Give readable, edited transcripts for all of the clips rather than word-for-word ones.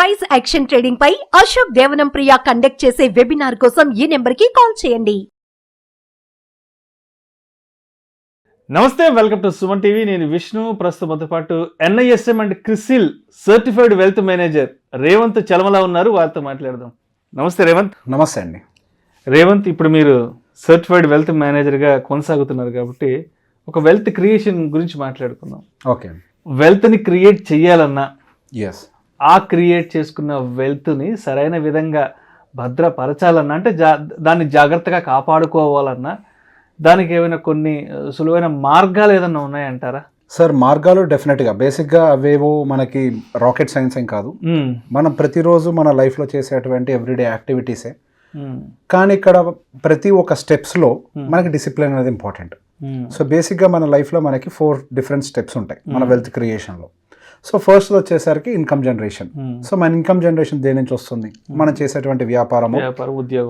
Price action trading పై అశోక్ దేవనం ప్రియ conduct చేసే webinar కోసం ఈ నెంబర్ కి కాల్ చేయండి. నమస్తే, వెల్కమ్ టు సుమన్ టీవీ. నేను విష్ణు. ప్రస్తుతంతో పాటు NISM and CRISIL certified wealth manager Revanth Chalamala ఉన్నారు. వారితో మాట్లాడదాం. నమస్తే రేవంత్. నమస్తే అండి. రేవంత్, ఇప్పుడు మీరు సర్టిఫైడ్ వెల్త్ మేనేజర్గా కొనసాగుతున్నారు కాబట్టి ఒక వెల్త్ క్రియేషన్ గురించి మాట్లాడుకుందాం. ఓకే. వెల్త్ని క్రియేట్ చేయాలన్నా, ఎస్, ఆ క్రియేట్ చేసుకున్న వెల్త్ని సరైన విధంగా భద్రపరచాలన్నా, అంటే దాన్ని జాగ్రత్తగా కాపాడుకోవాలన్నా దానికి ఏమైనా కొన్ని సులువైన మార్గాలు ఏదన్నా ఉన్నాయంటారా? సార్, మార్గాలు డెఫినెట్గా బేసిక్గా అవేవో మనకి రాకెట్ సైన్స్ ఏం కాదు. మనం ప్రతిరోజు మన లైఫ్లో చేసేటువంటి ఎవ్రీడే యాక్టివిటీసే. కానీ ఇక్కడ ప్రతి ఒక్క స్టెప్స్లో మనకి డిసిప్లిన్ అనేది ఇంపార్టెంట్. సో బేసిక్గా మన లైఫ్లో మనకి 4 డిఫరెంట్ స్టెప్స్ ఉంటాయి మన వెల్త్ క్రియేషన్లో. సో ఫస్ట్ వచ్చేసరికి ఇన్కమ్ జనరేషన్. సో మన ఇన్కమ్ జనరేషన్ దేని నుంచి వస్తుంది? మనం చేసేటువంటి వ్యాపారము,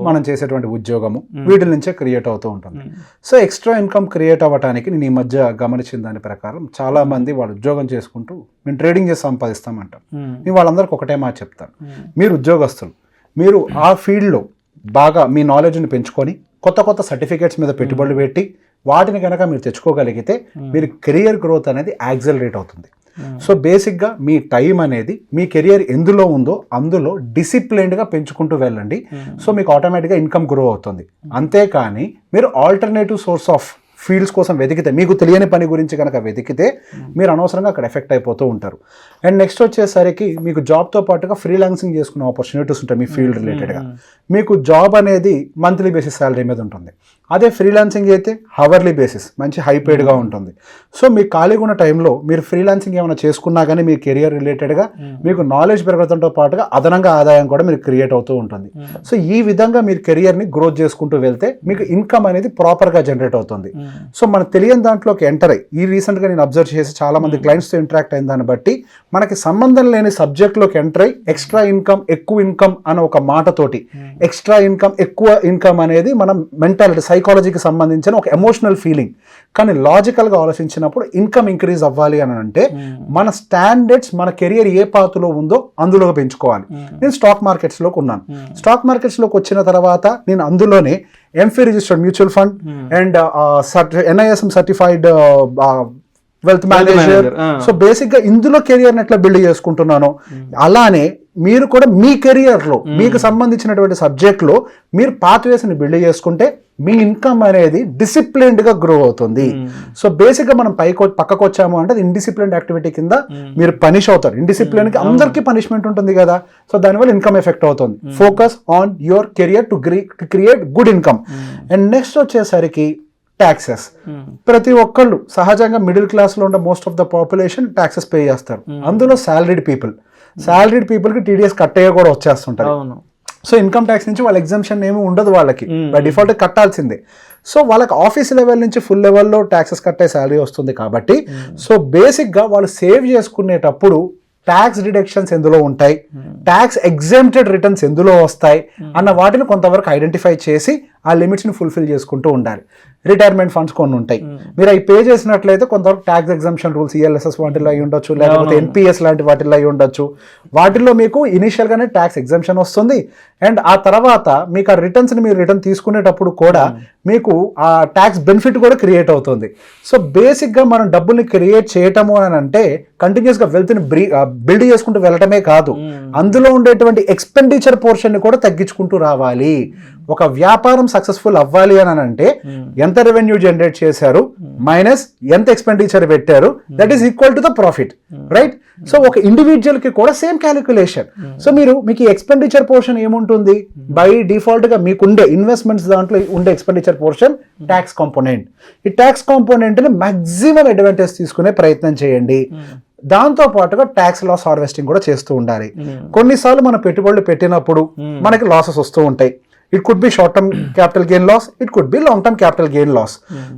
మనం చేసేటువంటి ఉద్యోగము, వీటి నుంచే క్రియేట్ అవుతూ ఉంటుంది. సో ఎక్స్ట్రా ఇన్కమ్ క్రియేట్ అవ్వడానికి నేను ఈ మధ్య గమనించిన దాని ప్రకారం చాలా మంది వాళ్ళు ఉద్యోగం చేసుకుంటూ మేము ట్రేడింగ్ చేసి సంపాదిస్తామంటాం. నేను వాళ్ళందరికీ ఒకటే మాట చెప్తాను, మీరు ఉద్యోగస్తులు, మీరు ఆ ఫీల్డ్లో బాగా మీ నాలెడ్జ్ని పెంచుకొని కొత్త కొత్త సర్టిఫికేట్స్ మీద పెట్టుబడులు పెట్టి వాటిని కనుక మీరు తెచ్చుకోగలిగితే మీరు కెరియర్ గ్రోత్ అనేది యాక్సలరేట్ అవుతుంది. సో బేసిక్గా మీ టైం అనేది మీ కెరియర్ ఎందులో ఉందో అందులో డిసిప్లైన్డ్గా పెంచుకుంటూ వెళ్ళండి. సో మీకు ఆటోమేటిక్గా ఇన్కమ్ గ్రో అవుతుంది. అంతేకాని మీరు ఆల్టర్నేటివ్ సోర్స్ ఆఫ్ ఫీల్డ్స్ కోసం వెతికితే, మీకు తెలియని పని గురించి కనుక వెతికితే మీరు అనవసరంగా అక్కడ ఎఫెక్ట్ అయిపోతూ ఉంటారు. అండ్ నెక్స్ట్ వచ్చేసరికి మీకు జాబ్తో పాటుగా ఫ్రీలాన్సింగ్ చేసుకునే ఆపర్చునిటీస్ ఉంటాయి మీ ఫీల్డ్ రిలేటెడ్గా. మీకు జాబ్ అనేది మంత్లీ బేసిస్ శాలరీ మీద ఉంటుంది. అదే ఫ్రీలాన్సింగ్ అయితే హవర్లీ బేసిస్, మంచి హై పెయిడ్గా ఉంటుంది. సో మీకు ఖాళీగా ఉన్న టైంలో మీరు ఫ్రీలాన్సింగ్ ఏమైనా చేసుకున్నా కానీ మీ కెరియర్ రిలేటెడ్గా మీకు నాలెడ్జ్ పెరగడంతో పాటుగా అదనంగా ఆదాయం కూడా మీకు క్రియేట్ అవుతూ ఉంటుంది. సో ఈ విధంగా మీరు కెరియర్ని గ్రోత్ చేసుకుంటూ వెళ్తే మీకు ఇన్కమ్ అనేది ప్రాపర్గా జనరేట్ అవుతుంది. సో మనకు తెలియని దాంట్లోకి ఎంటర్ అయ్యి, ఈ రీసెంట్గా నేను అబ్జర్వ్ చేసి చాలా మంది క్లయింట్స్తో ఇంటరాక్ట్ అయిన దాన్ని బట్టి మనకి సంబంధం లేని సబ్జెక్ట్లోకి ఎంటర్ అయ్యి ఎక్స్ట్రా ఇన్కమ్, ఎక్కువ ఇన్కమ్ అనే ఒక మాటతోటి ఎక్స్ట్రా ఇన్కమ్, ఎక్కువ ఇన్కమ్ అనేది మనం మెంటాలిటీ, సైకాలజీకి సంబంధించిన ఒక ఎమోషనల్ ఫీలింగ్. కానీ లాజికల్గా ఆలోచించినప్పుడు ఇన్కమ్ ఇంక్రీజ్ అవ్వాలి అని అంటే మన స్టాండర్డ్స్, మన కెరియర్ ఏ పాతులో ఉందో అందులో పెంచుకోవాలి. నేను స్టాక్ మార్కెట్స్లోకి ఉన్నాను. స్టాక్ మార్కెట్స్లోకి వచ్చిన తర్వాత నేను అందులోనే AMFI registered mutual fund and NISM certified wealth manager. So బేసిక్గా ఇందులో కెరియర్ని ఎట్లా బిల్డ్ చేసుకుంటున్నాను, అలానే మీరు కూడా మీ కెరియర్లో మీకు సంబంధించినటువంటి సబ్జెక్ట్లో మీరు పాత్వేస్ని బిల్డ్ చేసుకుంటే మీ ఇన్కమ్ అనేది డిసిప్లిన్డ్గా గ్రో అవుతుంది. సో బేసిక్గా మనం పక్కకు వచ్చాము అంటే అది ఇండిసిప్లిన్డ్ యాక్టివిటీ కింద మీరు పనిష్ అవుతారు. ఇండిసిప్లిన్కి అందరికీ పనిష్మెంట్ ఉంటుంది కదా. సో దానివల్ల ఇన్కమ్ ఎఫెక్ట్ అవుతుంది. Focus on your career to create good income. And next వచ్చేసరికి ట్యాక్సెస్. ప్రతి ఒక్కళ్ళు సహజంగా మిడిల్ క్లాస్లో ఉన్న most of the population taxes pay చేస్తారు. అందులో సాలరీడ్ పీపుల్కి TDS కట్టేయ కూడా వచ్చేస్తుంటారు. సో ఇన్కమ్ ట్యాక్స్ నుంచి వాళ్ళ ఎగ్జామ్షన్ ఏమీ ఉండదు, వాళ్ళకి బై డిఫాల్ట్ కట్టాల్సిందే. సో వాళ్ళకి ఆఫీస్ లెవెల్ నుంచి ఫుల్ లెవెల్లో ట్యాక్సెస్ కట్టే శాలరీ వస్తుంది కాబట్టి సో బేసిక్గా వాళ్ళు సేవ్ చేసుకునేటప్పుడు ట్యాక్స్ డిడక్షన్స్ ఎందులో ఉంటాయి, ట్యాక్స్ ఎగ్జెంప్టెడ్ రిటర్న్స్ ఎందులో వస్తాయి అన్న వాటిని కొంతవరకు ఐడెంటిఫై చేసి ఆ లిమిట్స్ని ఫుల్ఫిల్ చేసుకుంటూ ఉండాలి. రిటైర్మెంట్ ఫండ్స్ కొన్ని ఉంటాయి, మీరు అవి పే చేసినట్లయితే కొంతవరకు ట్యాక్స్ ఎగ్జంప్షన్ రూల్స్, ELSS వాటిల్లో అయి ఉండొచ్చు, లేకపోతే NPS లాంటి వాటిల్లో అయి ఉండొచ్చు. వాటిల్లో మీకు ఇనిషియల్గానే ట్యాక్స్ ఎగ్జంప్షన్ వస్తుంది. అండ్ ఆ తర్వాత మీకు ఆ రిటర్న్స్ని మీరు రిటర్న్ తీసుకునేటప్పుడు కూడా మీకు ఆ ట్యాక్స్ బెనిఫిట్ కూడా క్రియేట్ అవుతుంది. సో బేసిక్గా మనం డబ్బుల్ని క్రియేట్ చేయటము అని అంటే కంటిన్యూస్గా వెల్త్ని బిల్డ్ చేసుకుంటూ వెళ్ళటమే కాదు, అందులో ఉండేటువంటి ఎక్స్పెండిచర్ పోర్షన్ని కూడా తగ్గించుకుంటూ రావాలి. ఒక వ్యాపారం సక్సెస్ఫుల్ అవ్వాలి అని అంటే ఎంత రెవెన్యూ జనరేట్ చేశారు మైనస్ ఎంత ఎక్స్పెండిచర్ పెట్టారు, that is equal to the profit, right? So ఒక ఇండివిజువల్కి కూడా సేమ్ క్యాలిక్యులేషన్. సో మీకు ఈ ఎక్స్పెండిచర్ పోర్షన్ ఏముంటుంది, బై డిఫాల్ట్గా మీకుండే ఇన్వెస్ట్మెంట్స్ దాంట్లో ఉండే ఎక్స్పెండిచర్ పోర్షన్ ట్యాక్స్ కాంపోనెంట్. ఈ ట్యాక్స్ కాంపోనెంట్ని మ్యాక్సిమం అడ్వాంటేజ్ తీసుకునే ప్రయత్నం చేయండి. దాంతో పాటుగా ట్యాక్స్ లాస్ హార్వెస్టింగ్ కూడా చేస్తూ ఉండాలి. కొన్నిసార్లు మన పెట్టుబడులు పెట్టినప్పుడు మనకి లాసెస్ వస్తూ ఉంటాయి. It could be short term capital gain loss, it could be long term capital gain loss.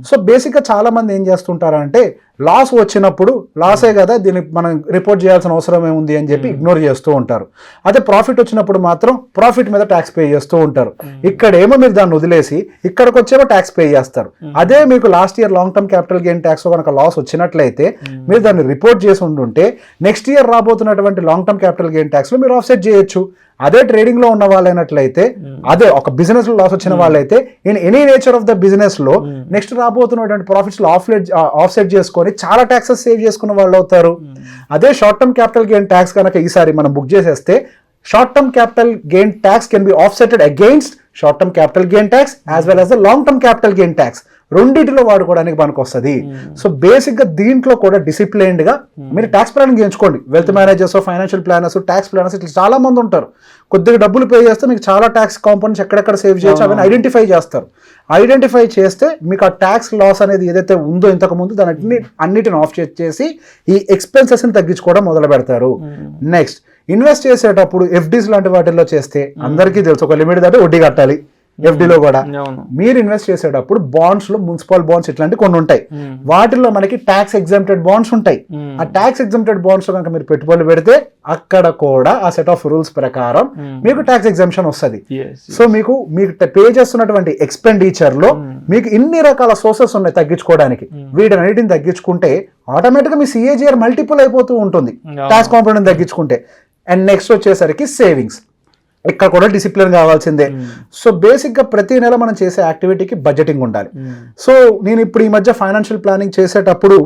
So బేసిక్గా చాలా మంది ఏం చేస్తుంటారంటే లాస్ వచ్చినప్పుడు లాసే కదా, దీన్ని మనం రిపోర్ట్ చేయాల్సిన అవసరం ఏముంది అని చెప్పి ఇగ్నోర్ చేస్తూ ఉంటారు. అదే ప్రాఫిట్ వచ్చినప్పుడు మాత్రం ప్రాఫిట్ మీద ట్యాక్స్ పే చేస్తూ ఉంటారు. ఇక్కడేమో మీరు దాన్ని వదిలేసి ఇక్కడికి వచ్చేమో ట్యాక్స్ పే చేస్తారు. అదే మీకు last year long term capital gain tax కనుక లాస్ వచ్చినట్లయితే మీరు దాన్ని రిపోర్ట్ చేసి ఉండుంటే నెక్స్ట్ ఇయర్ రాబోతున్నటువంటి long term capital gain tax లో మీరు ఆఫ్సెట్ చేయొచ్చు. అదే ట్రేడింగ్ లో ఉన్న వాళ్ళైనట్లయితే, అదే ఒక బిజినెస్ లో లాస్ వచ్చిన వాళ్ళైతే in any nature of the business లో నెక్స్ట్ రాబోతున్నటువంటి ప్రాఫిట్స్ లో ఆఫ్సెట్ చేసుకొని చాలా ట్యాక్సెస్ సేవ్ చేసుకున్న వాళ్ళు అవుతారు. అదే short term capital gain tax కనుక ఈసారి మనం బుక్ చేసేస్తే short term capital gain tax can be offsetted against short term capital gain tax as well as the long term capital gain tax. రెండింటిలో వాడుకోవడానికి మనకు వస్తుంది. సో బేసిక్ గా దీంట్లో కూడా డిసిప్లైన్డ్ గా మీరు ట్యాక్స్ ప్లానింగ్ చేయించుకోండి. Wealth managers, financial planners, tax planners ఇట్లా చాలా మంది ఉంటారు. కొద్దిగా డబ్బులు పే చేస్తే మీకు చాలా ట్యాక్స్ కాంపోనెంట్స్ ఎక్కడెక్కడ సేవ్ చేయొచ్చు అవన్నీ ఐడెంటిఫై చేస్తారు. ఐడెంటిఫై చేస్తే మీకు ఆ ట్యాక్స్ లాస్ అనేది ఏదైతే ఉందో ఇంతకు ముందు దాన్ని అన్నిటిని ఆఫ్ చేసి ఈ ఎక్స్పెన్సెస్ ని తగ్గించుకోవడం మొదలు పెడతారు. నెక్స్ట్ ఇన్వెస్ట్ చేసేటప్పుడు ఎఫ్డీస్ లాంటి వాటిల్లో చేస్తే అందరికీ తెలుసు ఒక లిమిట్ దాటి వడ్డీ కట్టాలి. ఎఫ్డీలో కూడా మీరు ఇన్వెస్ట్ చేసేటప్పుడు బాండ్స్ లో మున్సిపల్ బాండ్స్ ఇట్లాంటి కొన్ని ఉంటాయి. వాటిల్లో మనకి ట్యాక్స్ ఎగ్జామ్టెడ్ బాండ్స్ ఉంటాయి. ఆ ట్యాక్స్ ఎగ్జామ్టెడ్ బాండ్స్ లో కనుక మీరు పెట్టుబడులు పెడితే అక్కడ కూడా ఆ సెట్ ఆఫ్ రూల్స్ ప్రకారం మీకు ట్యాక్స్ ఎగ్జామ్షన్ వస్తుంది. సో మీకు పే చేస్తున్నటువంటి ఎక్స్పెండిచర్ లో మీకు ఇన్ని రకాల సోర్సెస్ ఉన్నాయి తగ్గించుకోవడానికి. వీటన్నిటిని తగ్గించుకుంటే ఆటోమేటిక్ గా మీ సిఏజిఆర్ మల్టిపుల్ అయిపోతూ ఉంటుంది ట్యాక్స్ కాంపోనెంట్ తగ్గించుకుంటే. అండ్ నెక్స్ట్ వచ్చేసరికి సేవింగ్స్. ఇక్కడ కూడా డిసిప్లిన్ కావాల్సిందే. సో బేసిక్ గా ప్రతి నెల మనం చేసే యాక్టివిటీకి బడ్జెటింగ్ ఉండాలి. సో నేను ఇప్పుడు ఈ మధ్య ఫైనాన్షియల్ ప్లానింగ్ చేసేటప్పుడు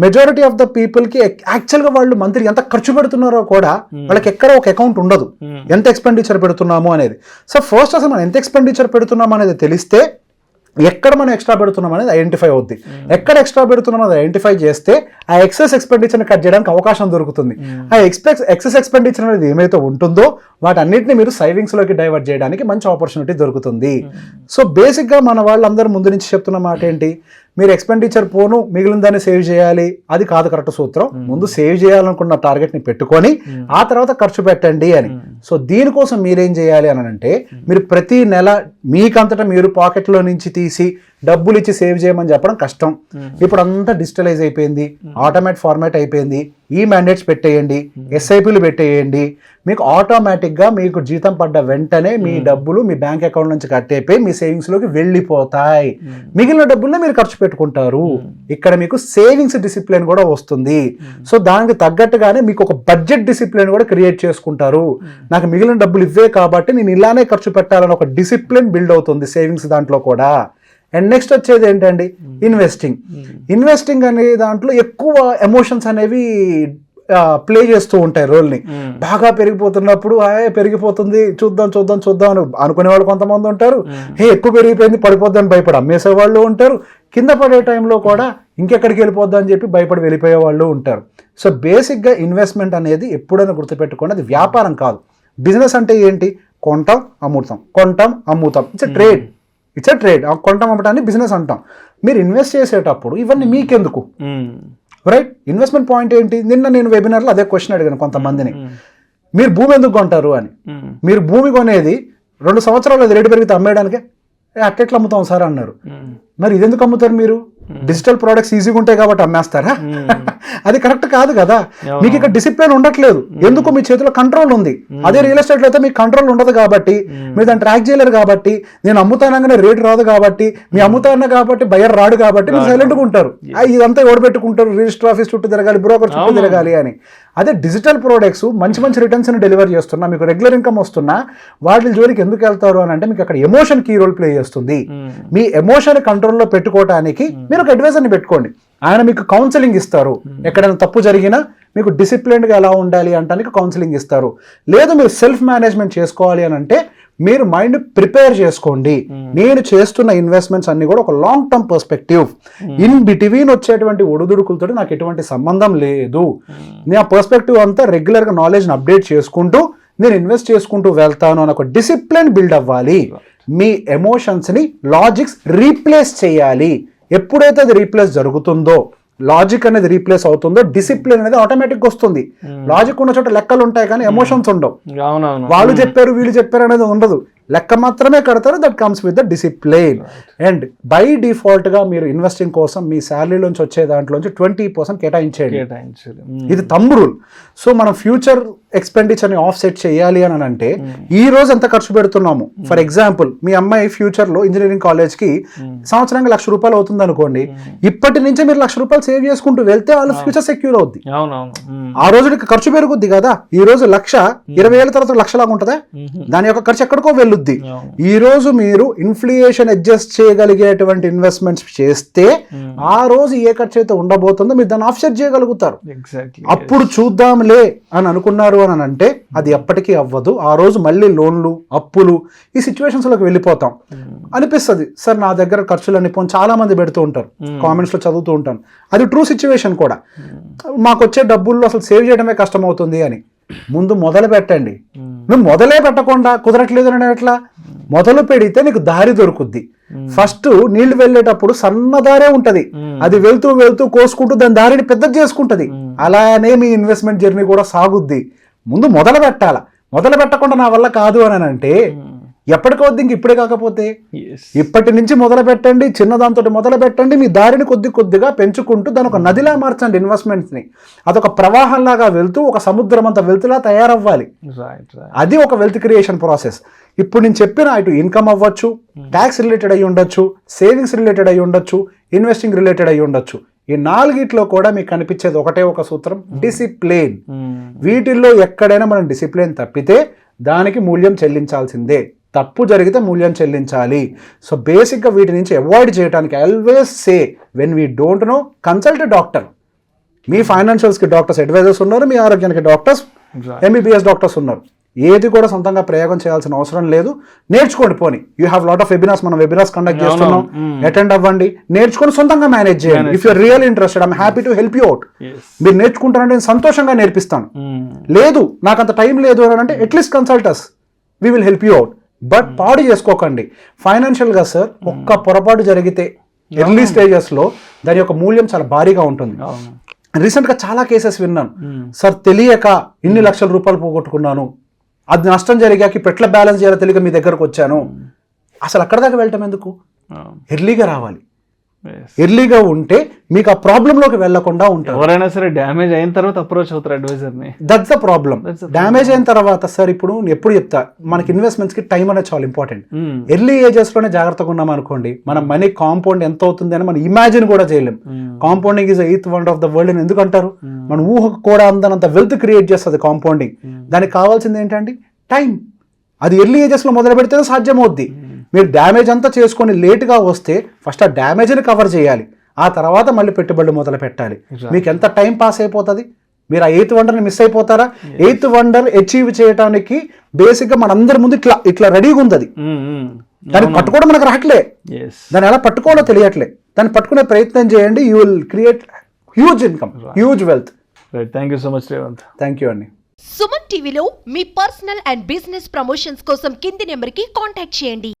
మెజారిటీ ఆఫ్ ద పీపుల్ కి యాక్చువల్ గా వాళ్ళు మంత్లీ ఎంత ఖర్చు పెడుతున్నారో కూడా వాళ్ళకి ఎక్కడ ఒక అకౌంట్ ఉండదు, ఎంత ఎక్స్పెండిచర్ పెడుతున్నాము అనేది. సో ఫస్ట్ అసలు మనం ఎంత ఎక్స్పెండిచర్ పెడుతున్నాము అనేది తెలిస్తే ఎక్కడ మనం ఎక్స్ట్రా పెడుతున్నాం అనేది ఐడెంటిఫై అవుద్ది. ఎక్కడ ఎక్స్ట్రా పెడుతున్నాం అది ఐడెంటిఫై చేస్తే ఆ ఎక్సెస్ ఎక్స్పెండిచర్ని కట్ చేయడానికి అవకాశం దొరుకుతుంది. ఆ ఎక్సెస్ ఎక్స్పెండిచర్ అనేది ఏమైతే ఉంటుందో వాటన్నిటిని మీరు సేవింగ్స్లోకి డైవర్ట్ చేయడానికి మంచి ఆపర్చునిటీ దొరుకుతుంది. సో బేసిక్గా మన వాళ్ళందరూ ముందు నుంచి చెప్తున్న మాట ఏంటి, మీరు ఎక్స్పెండిచర్ పోను మిగిలిన దాన్ని సేవ్ చేయాలి, అది కాదు కరెక్ట్ సూత్రం. ముందు సేవ్ చేయాలనుకున్న టార్గెట్ని పెట్టుకొని ఆ తర్వాత ఖర్చు పెట్టండి అని. సో దీనికోసం మీరేం చేయాలి అని అంటే, మీరు ప్రతి నెల మీకంతటా మీరు పాకెట్లో నుంచి తీసి డబ్బులు ఇచ్చి సేవ్ చేయమని చెప్పడం కష్టం. ఇప్పుడు అంతా డిజిటలైజ్ అయిపోయింది, ఆటోమేట్ ఫార్మాట్ అయిపోయింది. ఈ మ్యాండేట్స్ పెట్టేయండి, ఎస్ఐపీలు పెట్టేయండి. మీకు ఆటోమేటిక్గా మీకు జీతం పడ్డ వెంటనే మీ డబ్బులు మీ బ్యాంక్ అకౌంట్ నుంచి కట్ అయిపోయి మీ సేవింగ్స్లోకి వెళ్ళిపోతాయి. మిగిలిన డబ్బుల్ని మీరు ఖర్చు పెట్టుకుంటారు. ఇక్కడ మీకు సేవింగ్స్ డిసిప్లిన్ కూడా వస్తుంది. సో దానికి తగ్గట్టుగానే మీకు ఒక బడ్జెట్ డిసిప్లిన్ కూడా క్రియేట్ చేసుకుంటారు. నాకు మిగిలిన డబ్బులు ఇవ్వే కాబట్టి నేను ఇలానే ఖర్చు పెట్టాలని ఒక డిసిప్లిన్ బిల్డ్ అవుతుంది సేవింగ్స్ దాంట్లో కూడా. అండ్ నెక్స్ట్ వచ్చేది ఏంటండి, ఇన్వెస్టింగ్ అనే దాంట్లో ఎక్కువ ఎమోషన్స్ అనేవి ప్లే చేస్తూ ఉంటాయి రోల్ని. బాగా పెరిగిపోతున్నప్పుడు పెరిగిపోతుంది చూద్దాం అని అనుకునే వాళ్ళు కొంతమంది ఉంటారు. ఎక్కువ పెరిగిపోయింది పడిపోద్దని భయపడి అమ్మేసే వాళ్ళు ఉంటారు. కింద పడే టైంలో కూడా ఇంకెక్కడికి వెళ్ళిపోద్దా అని చెప్పి భయపడి వెళ్ళిపోయే వాళ్ళు ఉంటారు. సో బేసిక్గా ఇన్వెస్ట్మెంట్ అనేది ఎప్పుడైనా గుర్తుపెట్టుకోండి, అది వ్యాపారం కాదు. బిజినెస్ అంటే ఏంటి, కొంటాం అమ్ముతాం. It's a trade. కొంటాం అమ్మటాన్ని బిజినెస్ అంటాం. మీరు ఇన్వెస్ట్ చేసేటప్పుడు ఇవన్నీ మీకెందుకు, రైట్? ఇన్వెస్ట్మెంట్ పాయింట్ ఏంటి? నిన్న నేను వెబినార్లో అదే క్వశ్చన్ అడిగాను కొంతమందిని, మీరు భూమి ఎందుకు కొంటారు అని. మీరు భూమి కొనేది 2 సంవత్సరాలు అది రేటు పెరిగితే అమ్మేయడానికే, అట్టెట్లు అమ్ముతాం సార్ అన్నారు. మరి ఇది ఎందుకు అమ్ముతారు మీరు? డిజిటల్ ప్రోడక్ట్స్ ఈజీగా ఉంటాయి కాబట్టి అమ్మేస్తారా? అది కరెక్ట్ కాదు కదా. మీకు ఇక్కడ డిసిప్లిన్ ఉండట్లేదు. ఎందుకు? మీ చేతిలో కంట్రోల్ ఉంది. అదే రియల్ ఎస్టేట్లో అయితే మీకు కంట్రోల్ ఉండదు కాబట్టి మీరు దాన్ని ట్రాక్ చేయలేరు కాబట్టి, నేను అమ్ముతానగానే రేటు రాదు కాబట్టి, మీ అమ్ముతాన కాబట్టి బయర్ రాడు కాబట్టి మీరు సైలెంట్గా ఉంటారు. ఇదంతా ఓడబెట్టుకుంటారు, రిజిస్టర్ ఆఫీస్ చుట్టూ తిరగాలి, బ్రోకర్ చుట్టూ తిరగాలి అని. అదే డిజిటల్ ప్రోడక్ట్స్ మంచి రిటర్న్స్ డెలివర్ చేస్తున్నా, మీకు రెగ్యులర్ ఇన్కమ్ వస్తున్నా, వాటి జోలికి ఎందుకు వెళ్తారు అని అంటే మీకు అక్కడ ఎమోషన్ కీ రోల్ ప్లే చేస్తుంది. మీ ఎమోషన్ కంట్రోల్లో పెట్టుకోవడానికి మీరు ఒక అడ్వైజర్ని పెట్టుకోండి. ఆయన మీకు కౌన్సిలింగ్ ఇస్తారు. ఎక్కడైనా తప్పు జరిగినా మీకు డిసిప్లిన్డ్గా ఎలా ఉండాలి అంటానికి కౌన్సిలింగ్ ఇస్తారు. లేదు మీరు సెల్ఫ్ మేనేజ్మెంట్ చేసుకోవాలి అని అంటే మీరు మైండ్ ప్రిపేర్ చేసుకోండి. నేను చేస్తున్న ఇన్వెస్ట్మెంట్స్ అన్ని కూడా ఒక long term perspective, in between వచ్చేటువంటి ఒడుదుడుకులతో నాకు ఎటువంటి సంబంధం లేదు. నేను ఆ పర్స్పెక్టివ్ అంతా రెగ్యులర్గా నాలెడ్జ్ని అప్డేట్ చేసుకుంటూ నేను ఇన్వెస్ట్ చేసుకుంటూ వెళ్తాను అని ఒక డిసిప్లిన్ బిల్డ్ అవ్వాలి. మీ ఎమోషన్స్ని లాజిక్స్ రీప్లేస్ చేయాలి. ఎప్పుడైతే అది రీప్లేస్ జరుగుతుందో, లాజిక్ అనేది రీప్లేస్ అవుతుందో, డిసిప్లిన్ అనేది ఆటోమేటిక్ వస్తుంది. లాజిక్ ఉన్న చోట లెక్కలు ఉంటాయి కానీ ఎమోషన్స్ ఉండవు. వాళ్ళు చెప్పారు వీళ్ళు చెప్పారు అనేది ఉండదు. లెక్క మాత్రమే కడతారు. That comes with the discipline. And by డిఫాల్ట్గా మీరు ఇన్వెస్టింగ్ కోసం మీ శాలరీలోంచి వచ్చే దాంట్లోంచి 20% కేటాయించేయండి. ఇది థంబ్ రూల్. సో మనం ఫ్యూచర్ ఎక్స్పెండిచర్ని ఆఫ్ సెట్ చేయాలి అని అంటే ఈ రోజు ఎంత ఖర్చు పెడుతున్నాము. ఫర్ ఎగ్జాంపుల్ మీ అమ్మాయి ఫ్యూచర్లో ఇంజనీరింగ్ కాలేజ్కి సంవత్సరానికి ₹1,00,000 అవుతుంది అనుకోండి. ఇప్పటి నుంచే మీరు ₹1,00,000 సేవ్ చేసుకుంటూ వెళ్తే వాళ్ళ ఫ్యూచర్ సెక్యూర్ అవుద్ది. ఆ రోజుకి ఖర్చు పెరుగుద్ది కదా. ఈ రోజు 1,20,000 తర్వాత 1,00,000 లాగా ఉంటుందా? దాని యొక్క ఖర్చు ఎక్కడికో వెళ్ళుద్ది. ఈ రోజు మీరు ఇన్ఫ్లేషన్ అడ్జస్ట్ చేయగలిగేటువంటి ఇన్వెస్ట్మెంట్స్ చేస్తే ఆ రోజు ఏ ఖర్చు అయితే ఉండబోతుందో మీరు దాన్ని ఆఫ్సెట్ చేయగలుగుతారు. అప్పుడు చూద్దాంలే అని అనుకున్నారు అని అంటే అది ఎప్పటికీ అవ్వదు. ఆ రోజు మళ్ళీ లోన్లు, అప్పులు, ఈ సిచ్యువేషన్స్ లోకి వెళ్ళిపోతాం. అనిపిస్తుంది సార్ నా దగ్గర ఖర్చులు అనిపోయి చాలా మంది పెడుతూ ఉంటారు, కామెంట్స్ లో చదువుతూ ఉంటాను. అది ట్రూ సిచ్యువేషన్ కూడా. మాకు వచ్చే డబ్బుల్లో అసలు సేవ్ చేయడమే కష్టం అవుతుంది అని. ముందు మొదలు పెట్టండి. నువ్వు మొదలే పెట్టకుండా కుదరట్లేదు అని ఎట్లా? మొదలు పెడితే నీకు దారి దొరుకుద్ది. ఫస్ట్ నీళ్లు వెళ్ళేటప్పుడు సన్నదారే ఉంటది, అది వెళ్తూ వెళ్తూ కోసుకుంటూ దాని దారిని పెద్దది చేసుకుంటది. అలానే మీ ఇన్వెస్ట్మెంట్ జర్నీ కూడా సాగుద్ది. ముందు మొదలు పెట్టాల. మొదలు పెట్టకుండా నా వల్ల కాదు అని అంటే ఎప్పటికవద్దు. ఇంక ఇప్పుడే కాకపోతే ఇప్పటి నుంచి మొదలు పెట్టండి. చిన్నదాంతో మొదలు పెట్టండి. మీ దారిని కొద్ది కొద్దిగా పెంచుకుంటూ దాని ఒక నదిలా మార్చండి ఇన్వెస్ట్మెంట్స్ని. అదొక ప్రవాహంలాగా వెళ్తూ ఒక సముద్రం అంత వెళ్తులా తయారవ్వాలి. అది ఒక వెల్త్ క్రియేషన్ ప్రాసెస్. ఇప్పుడు నేను చెప్పిన ఇటు ఇన్కమ్ అవ్వచ్చు, ట్యాక్స్ రిలేటెడ్ అయ్యి ఉండొచ్చు, సేవింగ్స్ రిలేటెడ్ అయ్యి ఉండొచ్చు, ఇన్వెస్టింగ్ రిలేటెడ్ అయ్యి ఉండొచ్చు. ఈ నాలుగిట్లో కూడా మీకు కనిపించేది ఒకటే ఒక సూత్రం, డిసిప్లిన్. వీటిల్లో ఎక్కడైనా మనం డిసిప్లిన్ తప్పితే దానికి మూల్యం చెల్లించాల్సిందే. తప్పు జరిగితే మూల్యం చెల్లించాలి. సో బేసిక్గా వీటి నుంచి అవాయిడ్ చేయడానికి always say when we don't know consult doctor. మీ ఫైనాన్షియల్స్కి డాక్టర్స్ అడ్వైజర్స్ ఉన్నారు, మీ ఆరోగ్యానికి డాక్టర్స్, MBBS డాక్టర్స్ ఉన్నారు. ఏది కూడా సొంతంగా ప్రయోగం చేయాల్సిన అవసరం లేదు. నేర్చుకోండి. పోనీ you have lot of webinars, మనం వెబినార్స్ కండక్ట్ చేస్తున్నాం, అటెండ్ అవ్వండి, నేర్చుకొని సొంతంగా మేనేజ్ చేయండి. If you're real interested I'm happy to help you out. మీరు నేర్చుకుంటారంటే నేను సంతోషంగా నేర్పిస్తాను. లేదు నాకు అంత టైం లేదు అని అంటే at least consult us, we will help you out. But పాడు చేసుకోకండి ఫైనాన్షియల్గా. సార్ ఒక్క పొరపాటు జరిగితే ఎర్లీ స్టేజెస్లో దాని యొక్క మూల్యం చాలా భారీగా ఉంటుంది. రీసెంట్గా చాలా కేసెస్ విన్నాను. సార్ తెలియక ఇన్ని లక్షల రూపాయలు పోగొట్టుకున్నాను, అది నష్టం జరిగాక ఎట్లా బ్యాలెన్స్ చేయాలో తెలియక మీ దగ్గరకు వచ్చాను. అసలు అక్కడ దాకా వెళ్ళటం ఎందుకు? ఎర్లీగా రావాలి. ఎర్లీగా ఉంటే మీకు ఆ ప్రాబ్లంలోకి వెళ్లకుండా ఉంటారు. ఎవరైనా సరే డ్యామేజ్ అయిన తర్వాత అప్రోచ్ అవుతారు అడ్వైజర్ని. That's the problem. డ్యామేజ్ అయిన తర్వాత సార్ ఇప్పుడు ఎప్పుడు చెప్తా, మనకి ఇన్వెస్ట్మెంట్స్ కి టైం అనేది చాలా ఇంపార్టెంట్. ఎర్లీ ఏజెస్ లోనే జాగ్రత్తగా ఉన్నాం అనుకోండి, మన మనీ కాంపౌండ్ ఎంత అవుతుంది అని మనం ఇమాజిన్ కూడా చేయలేం. Compounding is eighth wonder of the world అని ఎందుకు అంటారు? మన ఊహకు కూడా అందనంత వెల్త్ క్రియేట్ చేస్తుంది కాంపౌండింగ్. దానికి కావాల్సింది ఏంటండి? టైం. అది ఎర్లీ ఏజెస్ లో మొదలు పెడితేనే సాధ్యమవుద్ది. మీరు డ్యామేజ్ అంతా చేసుకొని లేట్గా వస్తే ఫస్ట్ ఆ డ్యామేజ్ని కవర్ చేయాలి, ఆ తర్వాత మళ్ళీ పెట్టుబడులు మొదలు పెట్టాలి. మీకు ఎంత టైం పాస్ అయిపోతుంది? మీరు ఆ 8th వండర్ని మిస్ అయిపోతారా? 8th వండర్ అచీవ్ చేయడానికి బేసిక్గా మనందరి ముందు ఇట్లా ఇట్లా రెడీగా ఉంది. అది దాన్ని పట్టుకోవడం మనకు రావట్లే, దాన్ని ఎలా పట్టుకోవాలో తెలియట్లే. దాన్ని పట్టుకునే ప్రయత్నం చేయండి. You will create huge income, huge wealth. Thank you so much Revanth. Thank you అండి. సుమన్ టీవీలో మీ పర్సనల్ అండ్ బిజినెస్ ప్రమోషన్స్ కోసం కింది నెంబర్కి కాంటాక్ట్ చేయండి.